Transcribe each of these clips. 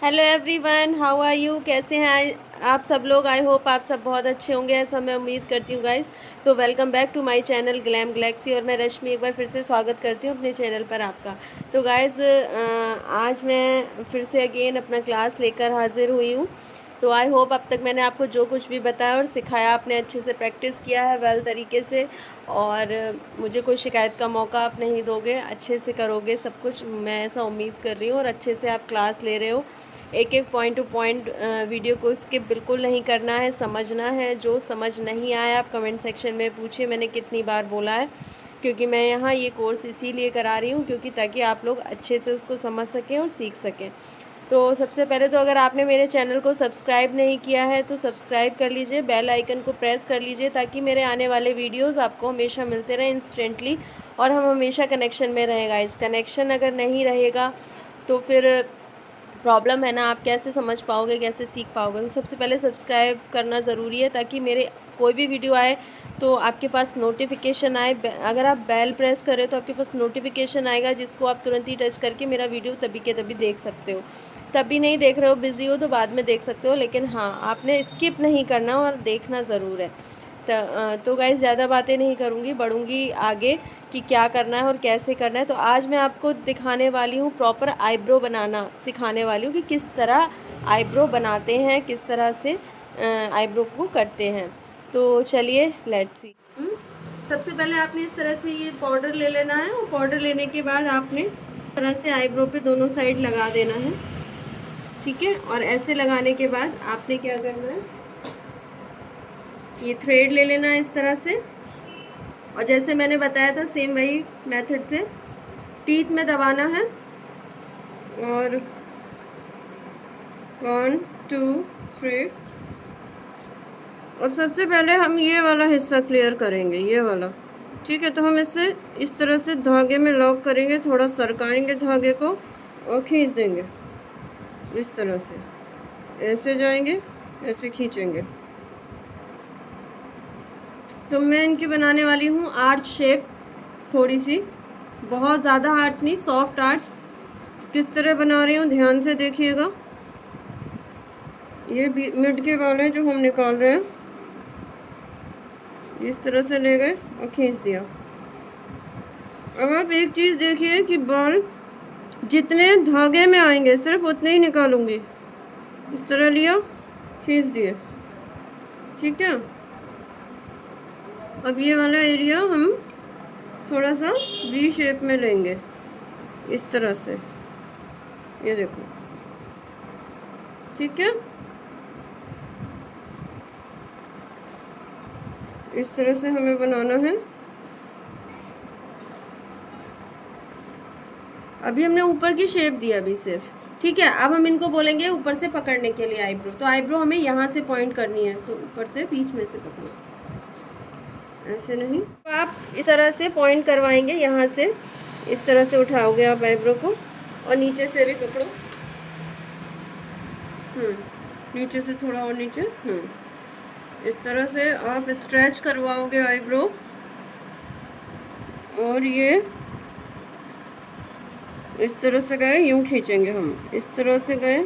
Hello everyone, how are you? कैसे हैं आप सब लोग? आई होप आप सब बहुत अच्छे होंगे, ऐसा मैं उम्मीद करती हूँ गाइस। तो welcome back to my channel glam galaxy, और मैं रश्मि एक बार फिर से स्वागत करती हूँ अपने चैनल पर आपका। तो गाइस आज मैं फिर से अगेन अपना क्लास लेकर हाजिर हुई हूँ। तो आई होप अब तक मैंने आपको जो कुछ भी बताया और सिखाया आपने अच्छे से प्रैक्टिस किया है वेल तरीके से, और मुझे कोई शिकायत का मौका आप नहीं दोगे, अच्छे से करोगे सब कुछ, मैं ऐसा उम्मीद कर रही हूँ। और अच्छे से आप क्लास ले रहे हो, एक एक पॉइंट टू पॉइंट वीडियो को स्किप बिल्कुल नहीं करना है, समझना है। जो समझ नहीं आया आप कमेंट सेक्शन में पूछिए, मैंने कितनी बार बोला है, क्योंकि मैं यहाँ ये कोर्स इसीलिए करा रही हूँ क्योंकि ताकि आप लोग अच्छे से उसको समझ सकें और सीख सकें। तो सबसे पहले तो अगर आपने मेरे चैनल को सब्सक्राइब नहीं किया है तो सब्सक्राइब कर लीजिए, बेल आइकन को प्रेस कर लीजिए ताकि मेरे आने वाले वीडियोस आपको हमेशा मिलते रहें इंस्टेंटली, और हम हमेशा कनेक्शन में रहेगा। इस कनेक्शन अगर नहीं रहेगा तो फिर प्रॉब्लम है ना, आप कैसे समझ पाओगे, कैसे सीख पाओगे। तो सबसे पहले सब्सक्राइब करना ज़रूरी है ताकि मेरे कोई भी वीडियो आए तो आपके पास नोटिफिकेशन आए। अगर आप बेल प्रेस करें तो आपके पास नोटिफिकेशन आएगा, जिसको आप तुरंत ही टच करके मेरा वीडियो तभी के तभी देख सकते हो। तभी नहीं देख रहे हो, बिज़ी हो, तो बाद में देख सकते हो, लेकिन हाँ आपने स्किप नहीं करना और देखना ज़रूर है। तो गाइस ज़्यादा बातें नहीं करूँगी, बढ़ूँगी आगे कि क्या करना है और कैसे करना है। तो आज मैं आपको दिखाने वाली हूँ, प्रॉपर आईब्रो बनाना सिखाने वाली हूँ कि किस तरह आईब्रो बनाते हैं, किस तरह से आईब्रो को करते हैं। तो चलिए लेट्स सी। सबसे पहले आपने इस तरह से ये पाउडर ले लेना है, और पाउडर लेने के बाद आपने इस तरह से आईब्रो पे दोनों साइड लगा देना है, ठीक है। और ऐसे लगाने के बाद आपने क्या करना है, ये थ्रेड ले लेना है इस तरह से, और जैसे मैंने बताया था सेम वही मेथड से टीथ में दबाना है, और 1 2 3। अब सबसे पहले हम ये वाला हिस्सा क्लियर करेंगे, ये वाला, ठीक है। तो हम इसे इस तरह से धागे में लॉक करेंगे, थोड़ा सरकाएंगे धागे को और खींच देंगे इस तरह से, ऐसे जाएंगे, ऐसे खींचेंगे। तो मैं इनकी बनाने वाली हूँ आर्च शेप, थोड़ी सी, बहुत ज़्यादा आर्च नहीं, सॉफ्ट आर्च। किस तरह बना रही हूँ ध्यान से देखिएगा। ये मिड के वाले जो हम निकाल रहे हैं, इस तरह से ले गए और खींच दिया। अब आप एक चीज़ देखिए कि बाल जितने धागे में आएंगे सिर्फ उतने ही निकालूंगी। इस तरह लिया, खींच दिए, ठीक है। अब ये वाला एरिया हम थोड़ा सा वी शेप में लेंगे, इस तरह से, ये देखो, ठीक है। इस तरह से हमें बनाना है। अभी हमने ऊपर की शेप दी अभी सिर्फ, ठीक है। अब हम इनको बोलेंगे ऊपर से पकड़ने के लिए आईब्रो। तो आईब्रो हमें यहाँ से पॉइंट करनी है, तो ऊपर से बीच में से पकड़ो, ऐसे नहीं। तो आप इस तरह से पॉइंट करवाएंगे, यहाँ से इस तरह से उठाओगे आप आईब्रो को, और नीचे से भी पकड़ो, नीचे से थोड़ा और नीचे, इस तरह से आप स्ट्रेच करवाओगे आईब्रो। और ये इस तरह से गए, यूं खींचेंगे हम, इस तरह से गए।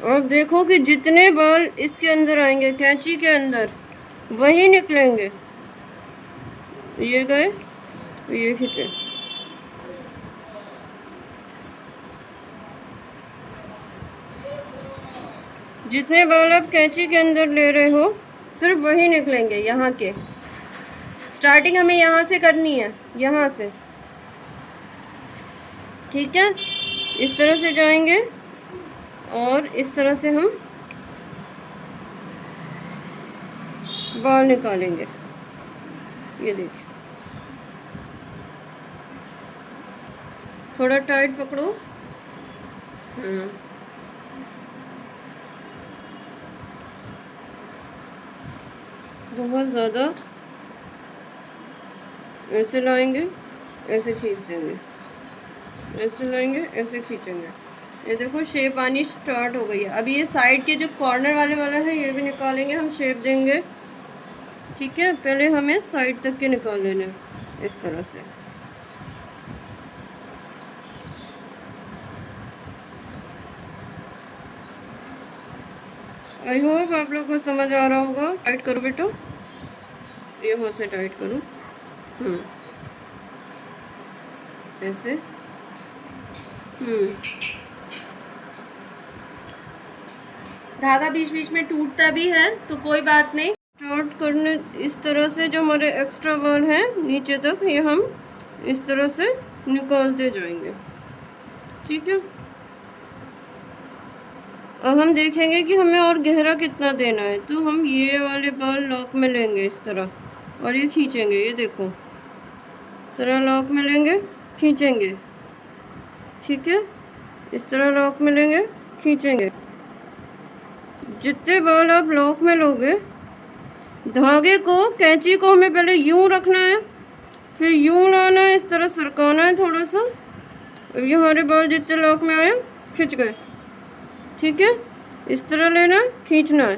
अब देखो कि जितने बाल इसके अंदर आएंगे, कैंची के अंदर, वही निकलेंगे। ये गए, ये खींचे, जितने बाल आप कैंची के अंदर ले रहे हो सिर्फ वही निकलेंगे। यहाँ के स्टार्टिंग हमें यहाँ से करनी है, यहाँ से, ठीक है। इस तरह से जाएंगे और इस तरह से हम बाल निकालेंगे। ये देखिए, थोड़ा टाइट पकड़ो, बहुत ज़्यादा ऐसे लाएंगे, ऐसे खींच देंगे, ऐसे लाएंगे, ऐसे खींचेंगे। ये देखो शेप आनी स्टार्ट हो गई है। अब ये साइड के जो कॉर्नर वाला है ये भी निकालेंगे, हम शेप देंगे, ठीक है। पहले हमें साइड तक के निकाल लेने, इस तरह से। आई होप आप लोग को समझ आ रहा होगा। टाइट करो बेटा, यहाँ से टाइट करो। ऐसे। धागा बीच बीच में टूटता भी है तो कोई बात नहीं। स्टार्ट करने इस तरह से जो हमारे एक्स्ट्रा बाल हैं नीचे तक, ये हम इस तरह से निकालते जाएंगे। ठीक है, अब हम देखेंगे कि हमें और गहरा कितना देना है। तो हम ये वाले बाल लॉक में लेंगे इस तरह, और ये खींचेंगे। ये देखो, इस तरह लॉक में लेंगे, खींचेंगे। ठीक है, इस तरह लॉक में लेंगे, खींचेंगे। जितने बाल आप लॉक में लोगे, धागे को, कैंची को हमें पहले यूं रखना है, फिर यूं लाना है, इस तरह सरकाना है थोड़ा सा। ये हमारे बाल जितने लॉक में आए खिंच गए। ठीक है, इस तरह लेना है, खींचना है।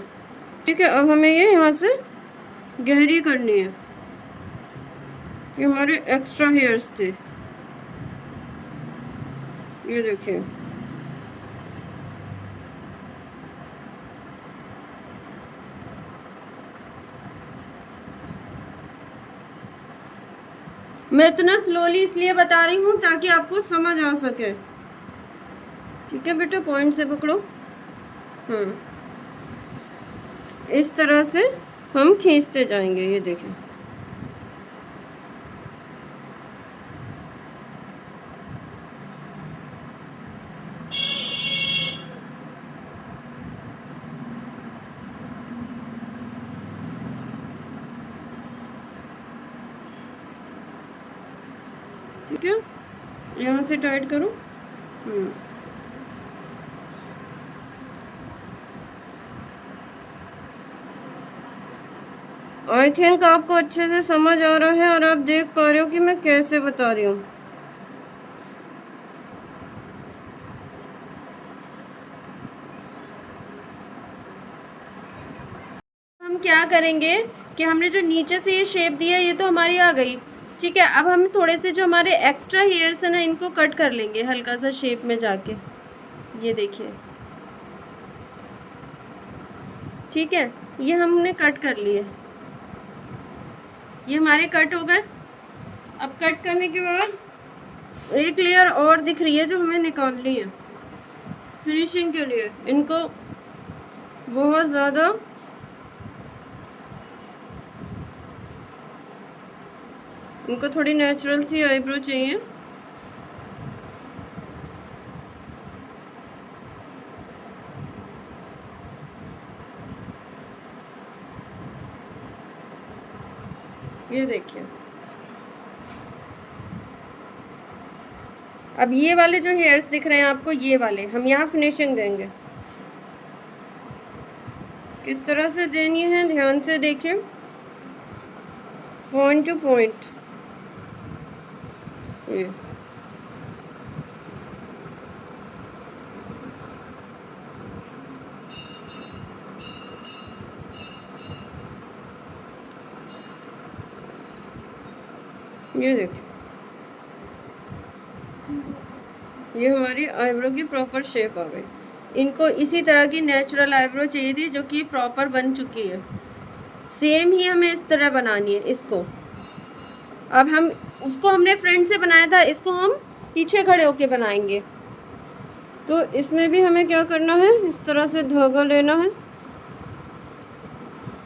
ठीक है, अब हमें ये यहाँ से गहरी करनी है। ये हमारे एक्स्ट्रा हेयर्स थे, ये देखिए। मैं इतना स्लोली इसलिए बता रही हूँ ताकि आपको समझ आ सके। ठीक है बेटा, पॉइंट से पकड़ो। इस तरह से हम खींचते जाएंगे। ये देखें, ठीक है, यहाँ से टाइट करो। आई थिंक आपको अच्छे से समझ आ रहा है और आप देख पा रहे हो कि मैं कैसे बता रही हूँ। हम क्या करेंगे कि हमने जो नीचे से ये शेप दिया ये तो हमारी आ गई। ठीक है, अब हम थोड़े से जो हमारे एक्स्ट्रा हेयर्स है ना, इनको कट कर लेंगे हल्का सा शेप में जाके। ये देखिए, ठीक है, ये हमने कट कर लिए। ये हमारे कट हो गए। अब कट करने के बाद एक लेयर और दिख रही है जो हमें निकालनी है फिनिशिंग के लिए। इनको बहुत ज़्यादा इनको थोड़ी नेचुरल सी आईब्रो चाहिए। ये देखिए, अब ये वाले जो हेयर्स दिख रहे हैं आपको, ये वाले हम यहाँ फिनिशिंग देंगे। किस तरह से देनी है ध्यान से देखिए, पॉइंट टू पॉइंट। ये देखिए, ये हमारी आईब्रो की प्रॉपर शेप आ गई। इनको इसी तरह की नेचुरल आईब्रो चाहिए थी जो कि प्रॉपर बन चुकी है। सेम ही हमें इस तरह बनानी है इसको। अब हम उसको हमने फ्रंट से बनाया था, इसको हम पीछे खड़े होके बनाएंगे। तो इसमें भी हमें क्या करना है, इस तरह से धागा लेना है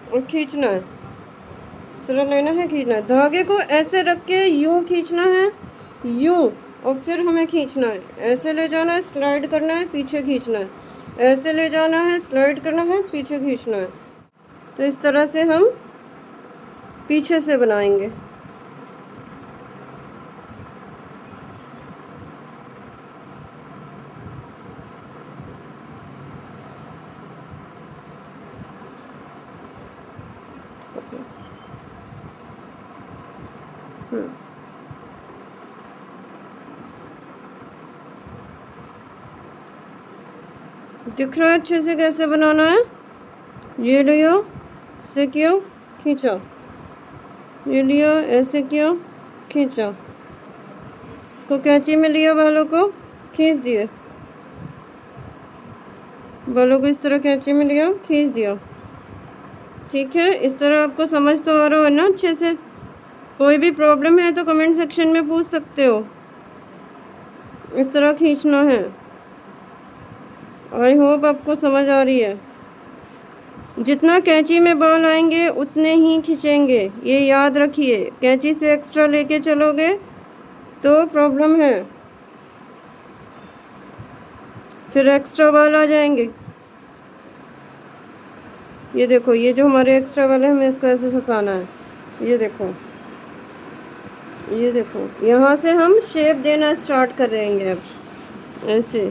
और खींचना है। इस तरह लेना है, खींचना है। धागे को ऐसे रख के यूँ खींचना है, यूँ, और फिर हमें खींचना है। ऐसे ले जाना है, स्लाइड करना है, पीछे खींचना है। ऐसे ले जाना है, स्लाइड करना है, पीछे खींचना है। तो इस तरह से हम पीछे से बनाएंगे। दिख रहा है अच्छे से कैसे बनाना है। ये लिया, ऐसे किया, खींचा, ये लिया, ऐसे किया, खींचा, इसको कैंची में लिया, बालों को खींच दिए। बालों को इस तरह कैंची में लिया, खींच दिया। ठीक है, इस तरह आपको समझ तो आ रहा हो ना अच्छे से। कोई भी प्रॉब्लम है तो कमेंट सेक्शन में पूछ सकते हो। इस तरह खींचना है। आई होप आपको समझ आ रही है। जितना कैंची में बाल आएंगे उतने ही खींचेंगे, ये याद रखिए। कैंची से एक्स्ट्रा लेके चलोगे तो प्रॉब्लम है, फिर एक्स्ट्रा बाल आ जाएंगे। ये देखो, ये जो हमारे एक्स्ट्रा वाले, हमें इसको ऐसे फंसाना है। ये देखो, ये देखो, यहाँ से हम शेप देना स्टार्ट कर देंगे अब ऐसे।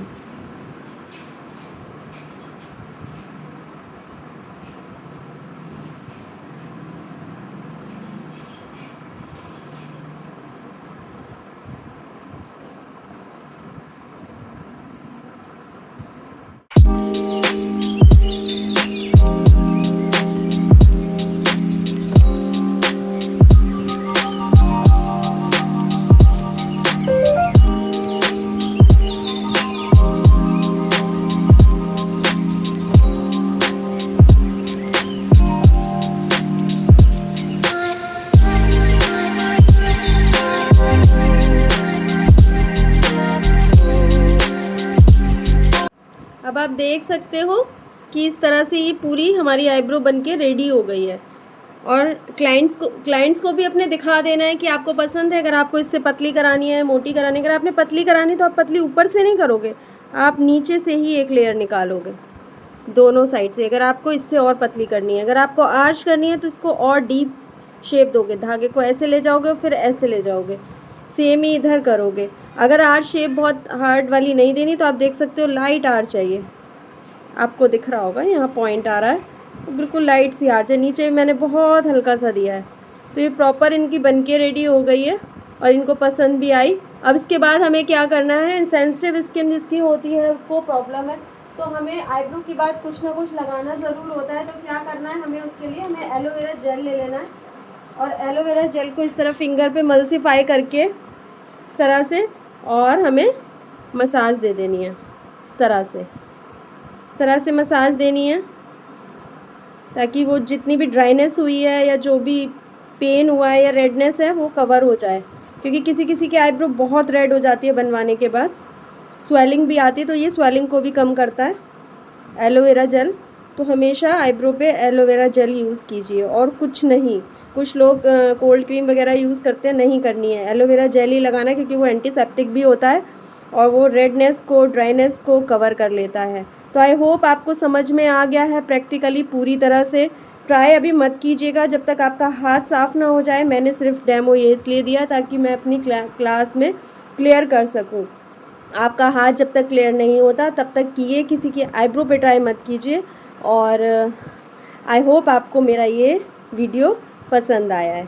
अब आप देख सकते हो कि इस तरह से ये पूरी हमारी आईब्रो बनके रेडी हो गई है। और क्लाइंट्स को भी अपने दिखा देना है कि आपको पसंद है। अगर आपको इससे पतली करानी है, मोटी करानी है, अगर आपने पतली करानी तो आप पतली ऊपर से नहीं करोगे, आप नीचे से ही एक लेयर निकालोगे दोनों साइड से। अगर आपको इससे और पतली करनी है, अगर आपको आर्च करनी है तो इसको और डीप शेप दोगे। धागे को ऐसे ले जाओगे, फिर ऐसे ले जाओगे, सेम ही इधर करोगे। अगर आर्च शेप बहुत हार्ड वाली नहीं देनी तो आप देख सकते हो लाइट आर्च चाहिए। आपको दिख रहा होगा, यहाँ पॉइंट आ रहा है, तो बिल्कुल लाइट सी आर्च है। नीचे मैंने बहुत हल्का सा दिया है। तो ये प्रॉपर इनकी बनके रेडी हो गई है और इनको पसंद भी आई। अब इसके बाद हमें क्या करना है, सेंसिटिव स्किन जिसकी होती है उसको प्रॉब्लम है तो हमें आईब्रो के बाद कुछ ना कुछ लगाना ज़रूर होता है। तो क्या करना है हमें, उसके लिए हमें एलोवेरा जेल ले लेना है और एलोवेरा जेल को इस तरह फिंगर पे मल्सीफाई करके इस तरह से, और हमें मसाज दे देनी है इस तरह से मसाज देनी है, ताकि वो जितनी भी ड्राइनेस हुई है या जो भी पेन हुआ है या रेडनेस है वो कवर हो जाए। क्योंकि किसी किसी की आईब्रो बहुत रेड हो जाती है बनवाने के बाद, स्वेलिंग भी आती है, तो ये स्वेलिंग को भी कम करता है एलोवेरा जेल। तो हमेशा आईब्रो पे एलोवेरा जेल यूज़ कीजिए और कुछ नहीं। कुछ लोग कोल्ड क्रीम वगैरह यूज़ करते हैं, नहीं करनी है, एलोवेरा जेल ही लगाना है, क्योंकि वो एंटीसेप्टिक भी होता है और वो रेडनेस को, ड्राइनेस को कवर कर लेता है। तो आई होप आपको समझ में आ गया है प्रैक्टिकली पूरी तरह से। ट्राई अभी मत कीजिएगा जब तक आपका हाथ साफ़ ना हो जाए। मैंने सिर्फ डेमो ये इसलिए दिया ताकि मैं अपनी क्लास में क्लियर कर सकूं। आपका हाथ जब तक क्लियर नहीं होता तब तक किए किसी की आईब्रो पे ट्राई मत कीजिए। और आई होप आपको मेरा ये वीडियो पसंद आया है।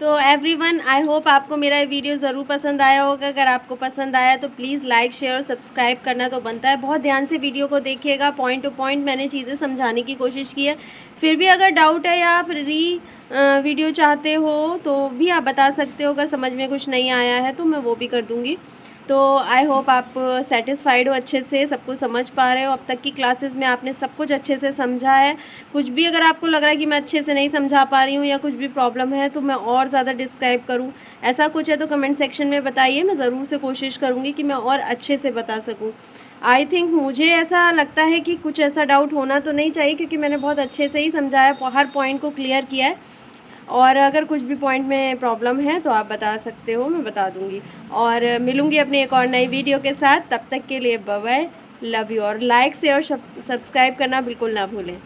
तो एवरीवन, आई होप आपको मेरा ये वीडियो ज़रूर पसंद आया होगा। अगर आपको पसंद आया तो प्लीज़ लाइक, शेयर और सब्सक्राइब करना तो बनता है। बहुत ध्यान से वीडियो को देखिएगा, पॉइंट टू पॉइंट मैंने चीज़ें समझाने की कोशिश की है। फिर भी अगर डाउट है या आप वीडियो चाहते हो तो भी आप बता सकते हो। अगर समझ में कुछ नहीं आया है तो मैं वो भी कर दूँगी। तो आई होप आप सेटिस्फाइड हो, अच्छे से सब कुछ समझ पा रहे हो। अब तक की क्लासेस में आपने सब कुछ अच्छे से समझा है। कुछ भी अगर आपको लग रहा है कि मैं अच्छे से नहीं समझा पा रही हूँ या कुछ भी प्रॉब्लम है तो मैं और ज़्यादा डिस्क्राइब करूँ, ऐसा कुछ है तो कमेंट सेक्शन में बताइए। मैं ज़रूर से कोशिश करूँगी कि मैं और अच्छे से बता सकूँ। आई थिंक मुझे ऐसा लगता है कि कुछ ऐसा डाउट होना तो नहीं चाहिए, क्योंकि मैंने बहुत अच्छे से ही समझाया, हर पॉइंट को क्लियर किया है। और अगर कुछ भी पॉइंट में प्रॉब्लम है तो आप बता सकते हो, मैं बता दूंगी। और मिलूंगी अपनी एक और नई वीडियो के साथ। तब तक के लिए बाय बाय, लव यू। और लाइक, शेयर और सब्सक्राइब करना बिल्कुल ना भूलें।